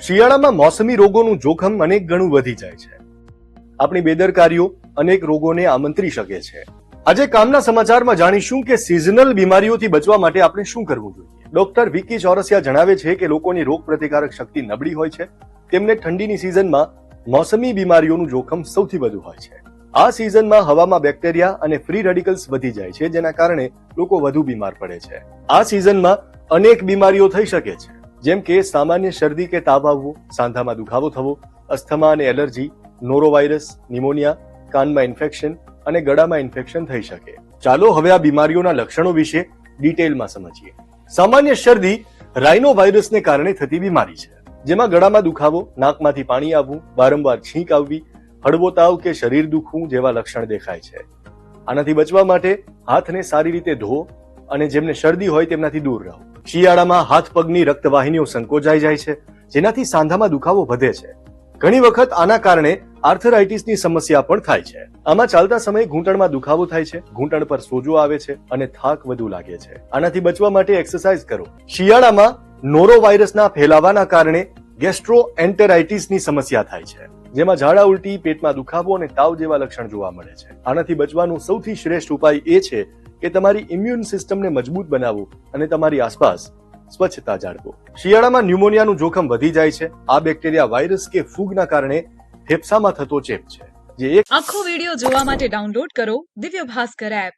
શિયાળામાં મોસમી રોગોનું જોખમ અનેક ગણું વધી જાય છે. આપણી બેદરકારીઓ અનેક રોગોને આમંત્રી શકે છે. આજે કામના સમાચારમાં જાણીશું કે સિઝનલ બીમારીઓથી બચવા માટે આપણે શું કરવું જોઈએ. ડોક્ટર વિકી ચોરસિયા જણાવે છે કે લોકોની રોગ પ્રતિકારક શક્તિ નબળી હોય છે. તેમને ઠંડીની સિઝનમાં મોસમી બીમારીઓનું જોખમ સૌથી વધુ હોય છે. આ સિઝનમાં હવામાં બેક્ટેરિયા અને ફ્રી રેડિકલ્સ વધી જાય છે, જેના કારણે લોકો વધુ બીમાર પડે છે. આ સિઝનમાં અનેક બીમારીઓ થઈ શકે છે, જેમ કે સામાન્ય શરદી કે તાવ આવવો, સાંધામાં દુખાવો થવો, અસ્થમા અને એલર્જી, નોરોવાયરસ, નિમોનિયા, કાનમાં ઇન્ફેક્શન અને ગળામાં ઇન્ફેક્શન થઈ શકે. ચાલો હવે આ બીમારીઓના લક્ષણો વિશે ડિટેલમાં સમજીએ. સામાન્ય શરદી રાઇનો વાયરસને કારણે થતી બીમારી છે, જેમાં ગળામાં દુખાવો, નાકમાંથી પાણી આવવું, વારંવાર છીંક આવવી, હળવો તાવ કે શરીર દુખવું જેવા લક્ષણ દેખાય છે. આનાથી બચવા માટે હાથને સારી રીતે ધોવો અને જેમને શરદી હોય તેમનાથી દૂર રહો. શિયાળામાં હાથ પગની રક્તવાહિનીઓ સંકોચાઈ જાય છે, જેનાથી સાંધામાં દુખાવો વધે છે. ઘણી વખત આના કારણે આર્થરાઇટિસની સમસ્યા પણ થાય છે. આમાં ચાલતા સમયે ઘૂંટણમાં દુખાવો થાય છે, ઘૂંટણ પર સોજો આવે છે અને થાક વધુ લાગે છે. આનાથી બચવા માટે એક્સરસાઇઝ કરો. શિયાળામાં નોરોવાયરસના ફેલાવાના કારણે ગેસ્ટ્રોએન્ટેરાઇટિસની સમસ્યા થાય છે, જેમાં ઝાડા ઉલટી, પેટમાં દુખાવો અને તાવ જેવા લક્ષણ જોવા મળે છે. આનાથી બચવાનો સૌથી શ્રેષ્ઠ ઉપાય એ છે કે તમારી ઇમ્યુન સિસ્ટમને મજબૂત બનાવો અને તમારી આસપાસ સ્વચ્છતા જાળવો. શિયાળામાં ન્યુમોનિયાનું જોખમ વધી જાય છે. આ બેક્ટેરિયા, વાયરસ કે ફૂગના કારણે ફેફસામાં થતો ચેપ છે, જે આખો વિડિયો જોવા માટે ડાઉનલોડ કરો દિવ્ય ભાસ્કર એપ.